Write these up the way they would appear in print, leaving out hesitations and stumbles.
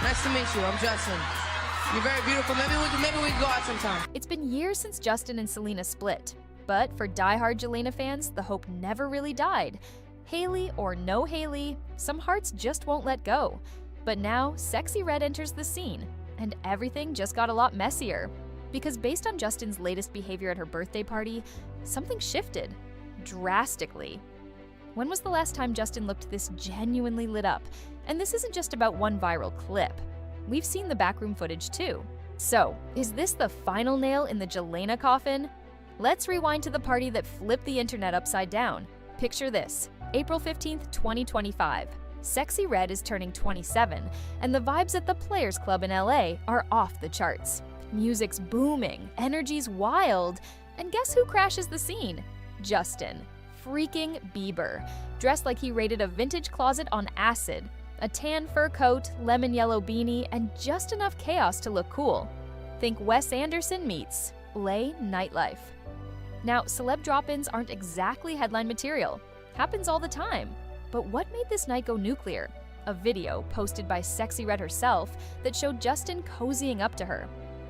Nice to meet you. I'm Justin. You're very beautiful. Maybe we can go out sometime. It's been years since Justin and Selena split, but for diehard Jelena fans, the hope never really died. Hailey or no Hailey, some hearts just won't let go. But now, Sexy Red enters the scene, and everything just got a lot messier. Because based on Justin's latest behavior at her birthday party, something shifted. Drastically. When was the last time Justin looked this genuinely lit up? And this isn't just about one viral clip. We've seen the backroom footage too. So, is this the final nail in the Jelena coffin? Let's rewind to the party that flipped the internet upside down. Picture this, April 15th, 2025. Sexy Red is turning 27, and the vibes at the Players Club in LA are off the charts. Music's booming, energy's wild, and guess who crashes the scene? Justin. Freaking Bieber, dressed like he raided a vintage closet on acid. A tan fur coat, lemon yellow beanie, and just enough chaos to look cool. Think Wes Anderson meets LA nightlife. Now, celeb drop-ins aren't exactly headline material. Happens all the time. But what made this night go nuclear? A video posted by Sexy Red herself that showed Justin cozying up to her.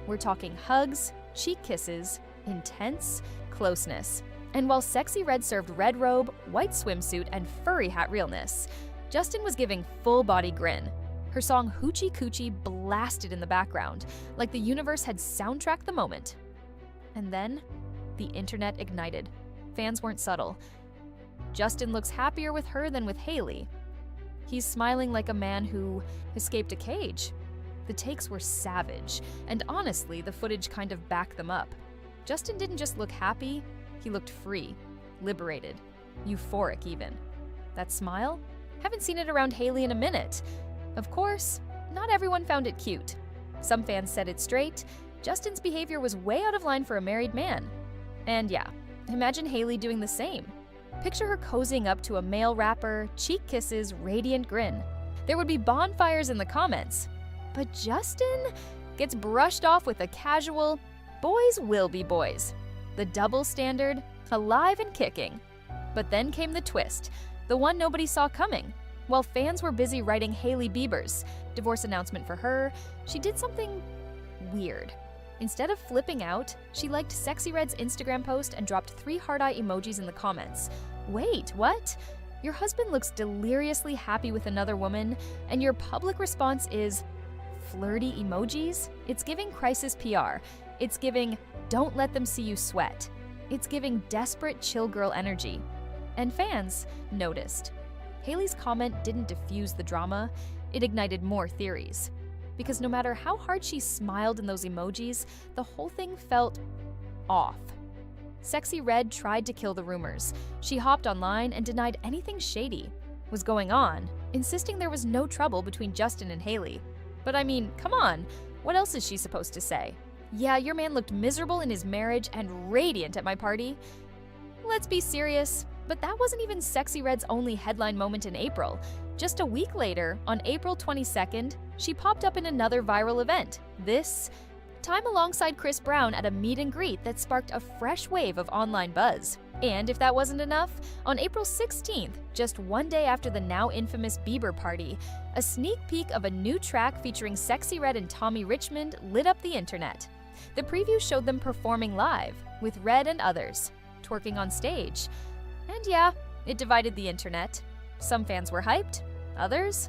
We're talking hugs, cheek kisses, intense closeness. And while Sexy Red served red robe, white swimsuit, and furry hat realness, Justin was giving full-body grin. Her song Hoochie Coochie blasted in the background, like the universe had soundtracked the moment. And then, the internet ignited. Fans weren't subtle. Justin looks happier with her than with Hailey. He's smiling like a man who escaped a cage. The takes were savage, and honestly, the footage kind of backed them up. Justin didn't just look happy, he looked free, liberated, euphoric even. That smile? Haven't seen it around Hailey in a minute. Of course, not everyone found it cute. Some fans said it straight. Justin's behavior was way out of line for a married man. And yeah, imagine Hailey doing the same. Picture her cozying up to a male rapper, cheek kisses, radiant grin. There would be bonfires in the comments. But Justin gets brushed off with a casual, boys will be boys. The double standard, alive and kicking. But then came the twist, the one nobody saw coming. While fans were busy writing Hailey Bieber's divorce announcement for her, she did something weird. Instead of flipping out, she liked Sexy Red's Instagram post and dropped 3 heart eye emojis in the comments. Wait, what? Your husband looks deliriously happy with another woman, and your public response is flirty emojis? It's giving crisis PR. It's giving don't let them see you sweat. It's giving desperate chill girl energy. And fans noticed. Hailey's comment didn't diffuse the drama, it ignited more theories. Because no matter how hard she smiled in those emojis, the whole thing felt off. Sexy Red tried to kill the rumors. She hopped online and denied anything shady was going on, insisting there was no trouble between Justin and Hailey. But I mean, come on, what else is she supposed to say? Yeah, your man looked miserable in his marriage and radiant at my party. Let's be serious, but that wasn't even Sexy Red's only headline moment in April. Just a week later, on April 22nd, she popped up in another viral event. This time alongside Chris Brown at a meet and greet that sparked a fresh wave of online buzz. And if that wasn't enough, on April 16th, just one day after the now infamous Bieber party, a sneak peek of a new track featuring Sexy Red and Tommy Richmond lit up the internet. The preview showed them performing live, with Red and others, twerking on stage. And yeah, it divided the internet. Some fans were hyped, others,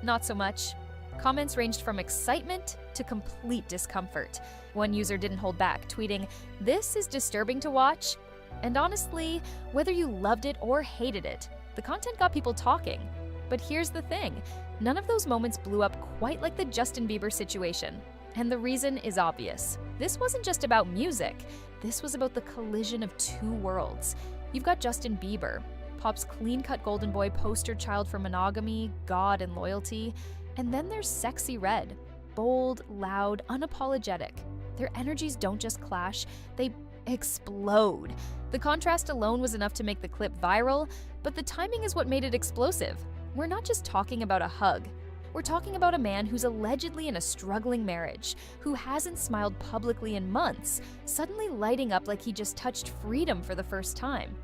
not so much. Comments ranged from excitement to complete discomfort. One user didn't hold back, tweeting, "This is disturbing to watch." And honestly, whether you loved it or hated it, the content got people talking. But here's the thing, none of those moments blew up quite like the Justin Bieber situation. And the reason is obvious. This wasn't just about music, this was about the collision of two worlds. You've got Justin Bieber, pop's clean-cut golden boy poster child for monogamy, God, and loyalty. And then there's Sexy Red, bold, loud, unapologetic. Their energies don't just clash, they explode. The contrast alone was enough to make the clip viral, but the timing is what made it explosive. We're not just talking about a hug. We're talking about a man who's allegedly in a struggling marriage, who hasn't smiled publicly in months, suddenly lighting up like he just touched freedom for the first time.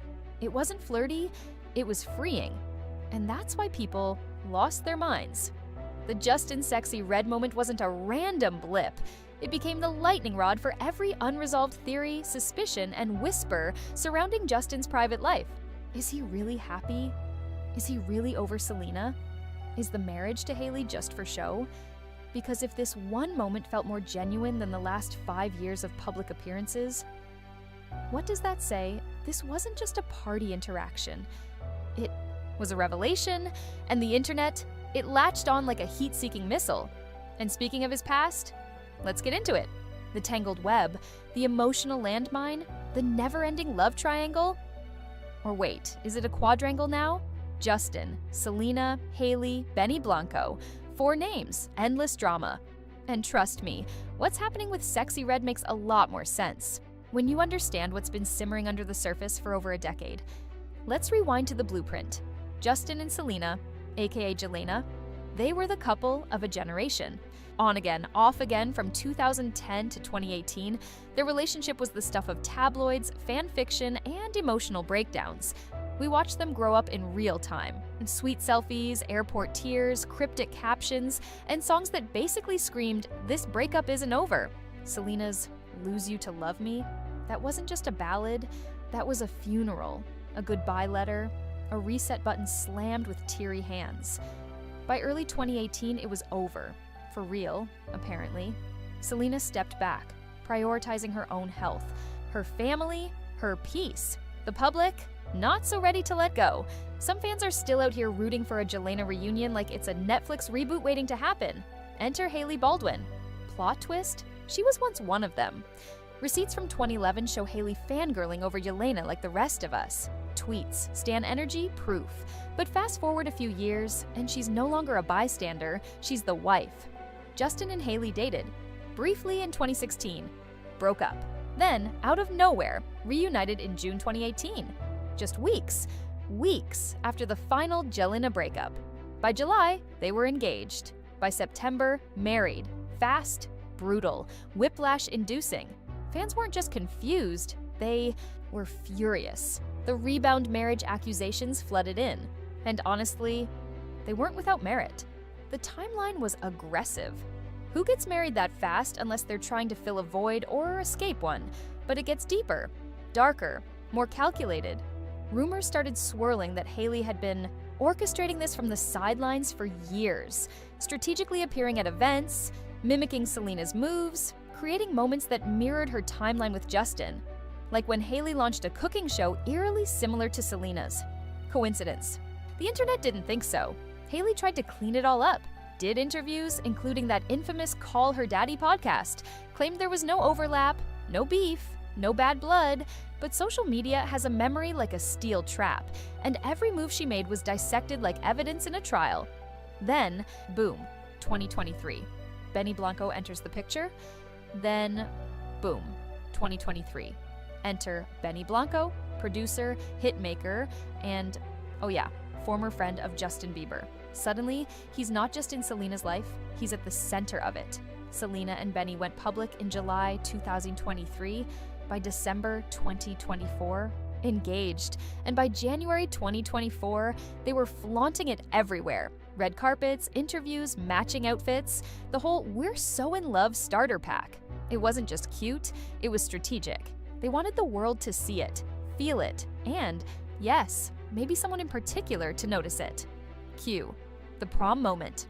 It wasn't flirty, it was freeing. And that's why people lost their minds. The Justin Sexy Red moment wasn't a random blip. It became the lightning rod for every unresolved theory, suspicion, and whisper surrounding Justin's private life. Is he really happy? Is he really over Selena? Is the marriage to Hailey just for show? Because if this one moment felt more genuine than the last 5 years of public appearances, what does that say? This wasn't just a party interaction. It was a revelation, and the internet, it latched on like a heat-seeking missile. And speaking of his past, let's get into it. The tangled web, the emotional landmine, the never-ending love triangle. Or wait, is it a quadrangle now? Justin, Selena, Hailey, Benny Blanco. 4 names, endless drama. And trust me, what's happening with Sexy Red makes a lot more sense when you understand what's been simmering under the surface for over a decade. Let's rewind to the blueprint. Justin and Selena, aka Jelena, they were the couple of a generation. On again, off again from 2010 to 2018, their relationship was the stuff of tabloids, fan fiction, and emotional breakdowns. We watched them grow up in real time. Sweet selfies, airport tears, cryptic captions, and songs that basically screamed, "This breakup isn't over." Selena's "Lose You to Love Me," that wasn't just a ballad, that was a funeral, a goodbye letter, a reset button slammed with teary hands. By early 2018, it was over. For real, apparently. Selena stepped back, prioritizing her own health, her family, her peace. The public, not so ready to let go. Some fans are still out here rooting for a Jelena reunion like it's a Netflix reboot waiting to happen. Enter Hailey Baldwin. Plot twist? She was once one of them. Receipts from 2011 show Hailey fangirling over Jelena like the rest of us. Tweets, stan energy, proof. But fast forward a few years, and she's no longer a bystander, she's the wife. Justin and Hailey dated, briefly in 2016, broke up, then, out of nowhere, reunited in June 2018. Just weeks after the final Jelena breakup. By July, they were engaged. By September, married. Fast, brutal, whiplash-inducing. Fans weren't just confused, they were furious. The rebound marriage accusations flooded in. And honestly, they weren't without merit. The timeline was aggressive. Who gets married that fast unless they're trying to fill a void or escape one? But it gets deeper, darker, more calculated. Rumors started swirling that Hailey had been orchestrating this from the sidelines for years, strategically appearing at events, mimicking Selena's moves, creating moments that mirrored her timeline with Justin. Like when Hailey launched a cooking show eerily similar to Selena's. Coincidence? The internet didn't think so. Hailey tried to clean it all up, did interviews, including that infamous Call Her Daddy podcast, claimed there was no overlap, no beef, no bad blood, but social media has a memory like a steel trap, and every move she made was dissected like evidence in a trial. Then, boom, 2023. Benny Blanco enters the picture. Then, boom, 2023. Enter Benny Blanco, producer, hitmaker, and, oh yeah, former friend of Justin Bieber. Suddenly, he's not just in Selena's life, he's at the center of it. Selena and Benny went public in July 2023. By December 2024, engaged. And by January 2024, they were flaunting it everywhere. Red carpets, interviews, matching outfits, the whole "we're so in love" starter pack. It wasn't just cute, it was strategic. They wanted the world to see it, feel it, and, yes, maybe someone in particular to notice it. Cue the prom moment.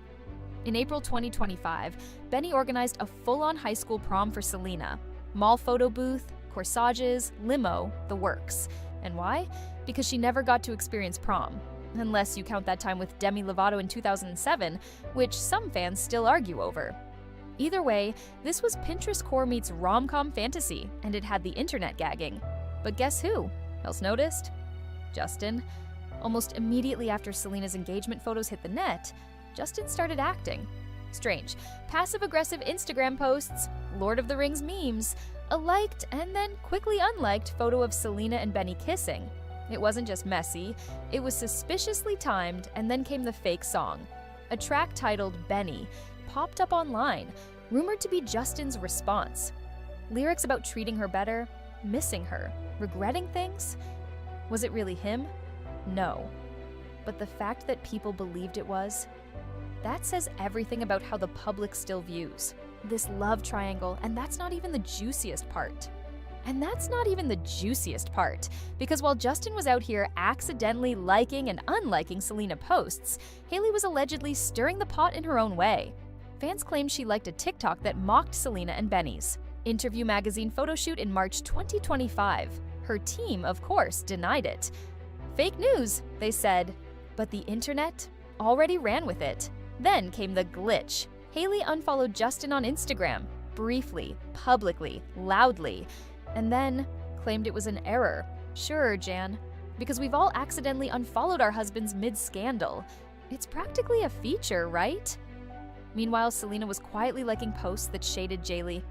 In April 2025, Benny organized a full-on high school prom for Selena. Mall photo booth, corsages, limo, the works. And why? Because she never got to experience prom. Unless you count that time with Demi Lovato in 2007, which some fans still argue over. Either way, this was Pinterest core meets rom-com fantasy, and it had the internet gagging. But guess who else noticed? Justin. Almost immediately after Selena's engagement photos hit the net, Justin started acting. Strange. Passive-aggressive Instagram posts, Lord of the Rings memes, a liked and then quickly unliked photo of Selena and Benny kissing. It wasn't just messy, it was suspiciously timed, and then came the fake song. A track titled Benny popped up online, rumored to be Justin's response. Lyrics about treating her better, missing her, regretting things. Was it really him? No. But the fact that people believed it was, That says everything about how the public still views this love triangle, and that's not even the juiciest part. Because while Justin was out here accidentally liking and unliking Selena posts, Hailey was allegedly stirring the pot in her own way. Fans claimed she liked a TikTok that mocked Selena and Benny's Interview magazine photo shoot in March 2025. Her team, of course, denied it. Fake news, they said, but the internet already ran with it. Then came the glitch. Hailey unfollowed Justin on Instagram, briefly, publicly, loudly, and then claimed it was an error. Sure, Jan, because we've all accidentally unfollowed our husbands mid-scandal. It's practically a feature, right? Meanwhile, Selena was quietly liking posts that shaded Jelena.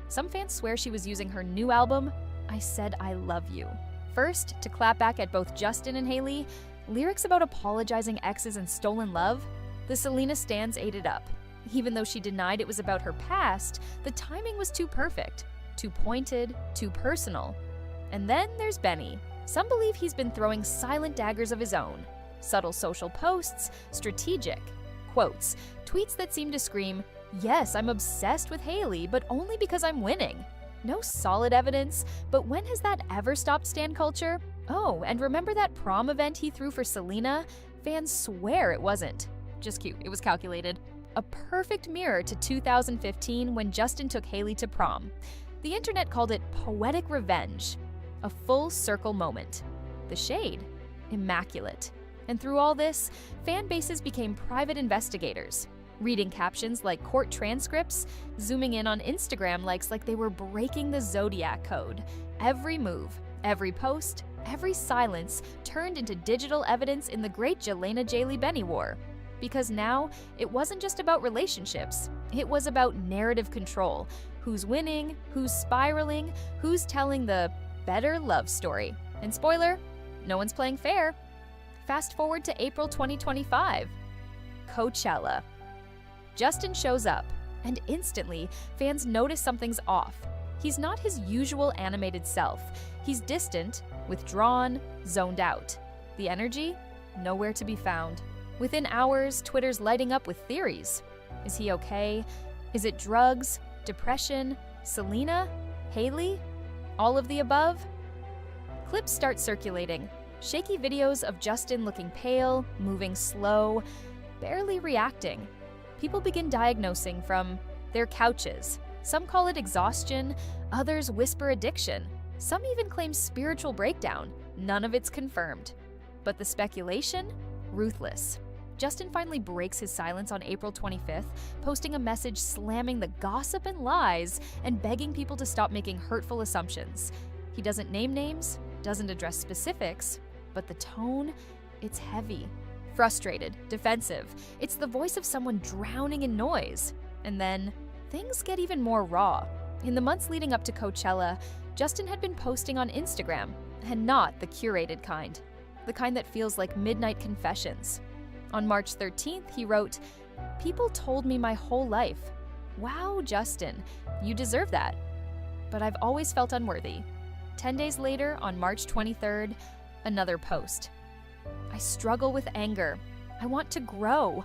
Some fans swear she was using her new album, I Said I Love You. First, to clap back at both Justin and Hailey, lyrics about apologizing exes and stolen love, the Selena stans ate it up. Even though she denied it was about her past, the timing was too perfect, too pointed, too personal. And then there's Benny. Some believe he's been throwing silent daggers of his own. Subtle social posts, strategic quotes, tweets that seem to scream, yes, I'm obsessed with Hailey, but only because I'm winning. No solid evidence, but when has that ever stopped stan culture? Oh, and remember that prom event he threw for Selena? Fans swear it wasn't. Just cute, it was calculated. A perfect mirror to 2015 when Justin took Hailey to prom. The internet called it poetic revenge, a full circle moment. The shade, immaculate. And through all this, fan bases became private investigators, reading captions like court transcripts, zooming in on Instagram likes like they were breaking the Zodiac code. Every move, every post, every silence turned into digital evidence in the great Jelena Benny war. Because now, it wasn't just about relationships, it was about narrative control. Who's winning, who's spiraling, who's telling the better love story. And spoiler, no one's playing fair. Fast forward to April 2025. Coachella. Justin shows up, and instantly, fans notice something's off. He's not his usual animated self. He's distant, withdrawn, zoned out. The energy? Nowhere to be found. Within hours, Twitter's lighting up with theories. Is he okay? Is it drugs? Depression? Selena? Hailey? All of the above? Clips start circulating. Shaky videos of Justin looking pale, moving slow, barely reacting. People begin diagnosing from their couches. Some call it exhaustion, others whisper addiction. Some even claim spiritual breakdown. None of it's confirmed. But the speculation? Ruthless. Justin finally breaks his silence on April 25th, posting a message slamming the gossip and lies and begging people to stop making hurtful assumptions. He doesn't name names, doesn't address specifics, but the tone, it's heavy. Frustrated, defensive. It's the voice of someone drowning in noise. And then, things get even more raw. In the months leading up to Coachella, Justin had been posting on Instagram, and not the curated kind. The kind that feels like midnight confessions. On March 13th, he wrote, "People told me my whole life, wow, Justin, you deserve that. But I've always felt unworthy." 10 days later, on March 23rd, another post. "I struggle with anger. I want to grow.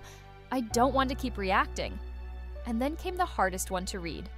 I don't want to keep reacting." And then came the hardest one to read.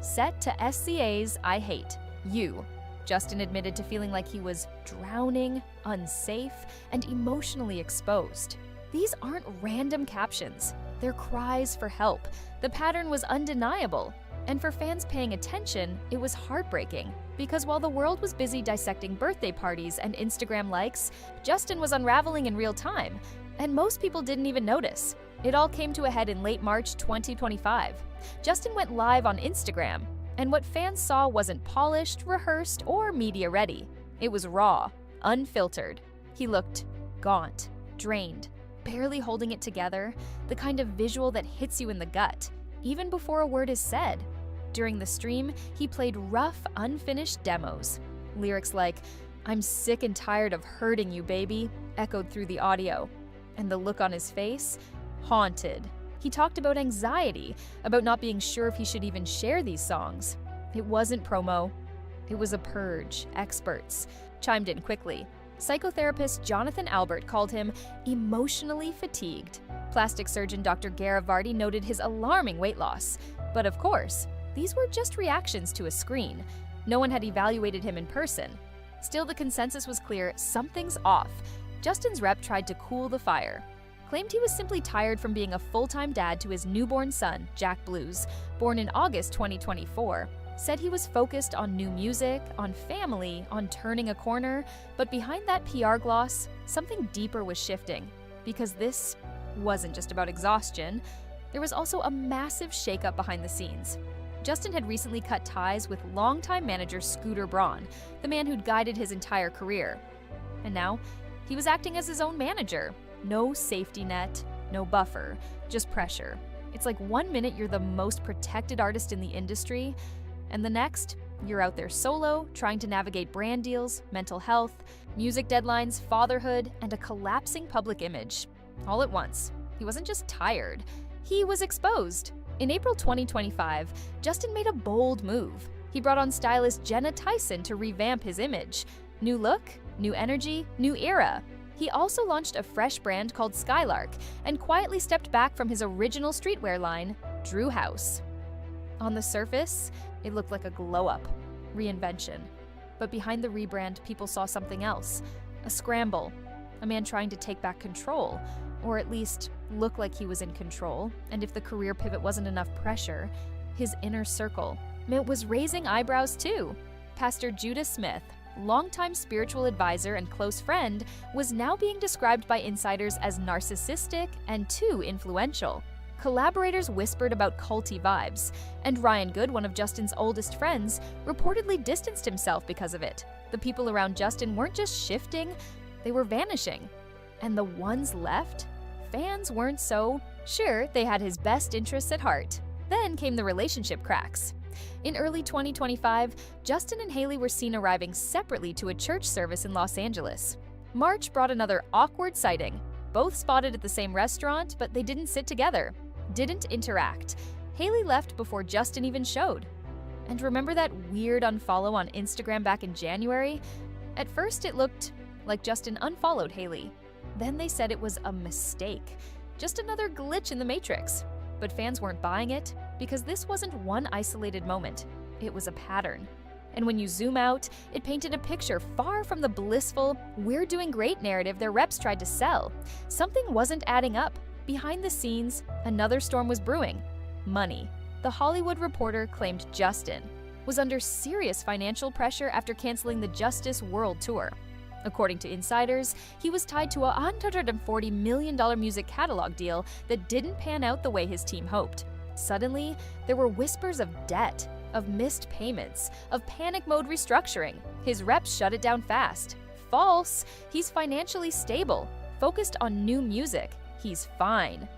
"Set to SCA's I hate you." Justin admitted to feeling like he was drowning, unsafe, and emotionally exposed. These aren't random captions. They're cries for help. The pattern was undeniable. And for fans paying attention, it was heartbreaking. Because while the world was busy dissecting birthday parties and Instagram likes, Justin was unraveling in real time. And most people didn't even notice. It all came to a head in late March 2025. Justin went live on Instagram. And what fans saw wasn't polished, rehearsed, or media ready. It was raw, unfiltered. He looked gaunt, drained, barely holding it together, the kind of visual that hits you in the gut, even before a word is said. During the stream, he played rough, unfinished demos. Lyrics like, "I'm sick and tired of hurting you, baby," echoed through the audio. And the look on his face? Haunted. He talked about anxiety, about not being sure if he should even share these songs. It wasn't promo. It was a purge. Experts chimed in quickly. Psychotherapist Jonathan Albert called him emotionally fatigued. Plastic surgeon Dr. Garavardi noted his alarming weight loss. But of course, these were just reactions to a screen. No one had evaluated him in person. Still, the consensus was clear: something's off. Justin's rep tried to cool the fire. Claimed he was simply tired from being a full-time dad to his newborn son, Jack Blues, born in August 2024. Said he was focused on new music, on family, on turning a corner, but behind that PR gloss, something deeper was shifting. Because this wasn't just about exhaustion, there was also a massive shakeup behind the scenes. Justin had recently cut ties with longtime manager Scooter Braun, the man who'd guided his entire career. And now, he was acting as his own manager. No safety net, no buffer, just pressure. It's like one minute you're the most protected artist in the industry, and the next, you're out there solo, trying to navigate brand deals, mental health, music deadlines, fatherhood, and a collapsing public image. All at once. He wasn't just tired, he was exposed. In April 2025, Justin made a bold move. He brought on stylist Jenna Tyson to revamp his image. New look, new energy, new era. He also launched a fresh brand called Skylark and quietly stepped back from his original streetwear line, Drew House. On the surface, it looked like a glow-up, reinvention. But behind the rebrand, people saw something else. A scramble. A man trying to take back control, or at least look like he was in control, and if the career pivot wasn't enough pressure, his inner circle. It was raising eyebrows too. Pastor Judah Smith, longtime spiritual advisor and close friend, was now being described by insiders as narcissistic and too influential. Collaborators whispered about culty vibes, and Ryan Good, one of Justin's oldest friends, reportedly distanced himself because of it. The people around Justin weren't just shifting, they were vanishing. And the ones left? Fans weren't so sure they had his best interests at heart. Then came the relationship cracks. In early 2025, Justin and Hailey were seen arriving separately to a church service in Los Angeles. March brought another awkward sighting. Both spotted at the same restaurant, but they didn't sit together, didn't interact. Hailey left before Justin even showed. And remember that weird unfollow on Instagram back in January? At first it looked like Justin unfollowed Hailey. Then they said it was a mistake, just another glitch in the matrix. But fans weren't buying it because this wasn't one isolated moment, it was a pattern. And when you zoom out, it painted a picture far from the blissful, "we're doing great" narrative their reps tried to sell. Something wasn't adding up. Behind the scenes, another storm was brewing: money. The Hollywood Reporter claimed Justin was under serious financial pressure after canceling the Justice World Tour. According to insiders, he was tied to a $140 million music catalog deal that didn't pan out the way his team hoped. Suddenly, there were whispers of debt, of missed payments, of panic mode restructuring. His reps shut it down fast. False! He's financially stable, focused on new music. He's fine.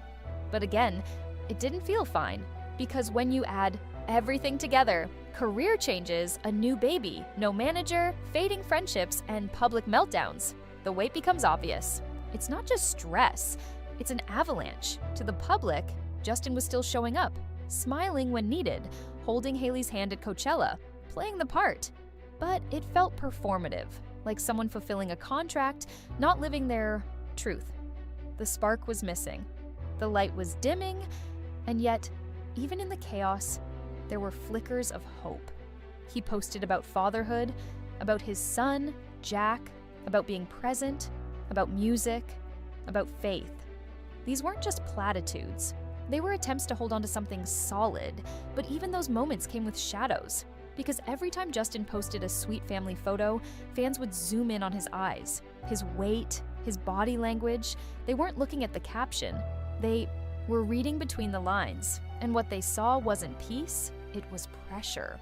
But again, it didn't feel fine, because when you add everything together, career changes, a new baby, no manager, fading friendships, and public meltdowns, the weight becomes obvious. It's not just stress, it's an avalanche. To the public, Justin was still showing up, smiling when needed, holding Hailey's hand at Coachella, playing the part. But it felt performative, like someone fulfilling a contract, not living their truth. The spark was missing. The light was dimming, and yet, even in the chaos, there were flickers of hope. He posted about fatherhood, about his son, Jack, about being present, about music, about faith. These weren't just platitudes. They were attempts to hold on to something solid, but even those moments came with shadows. Because every time Justin posted a sweet family photo, fans would zoom in on his eyes, his weight, his body language. They weren't looking at the caption. They were reading between the lines. And what they saw wasn't peace, it was pressure.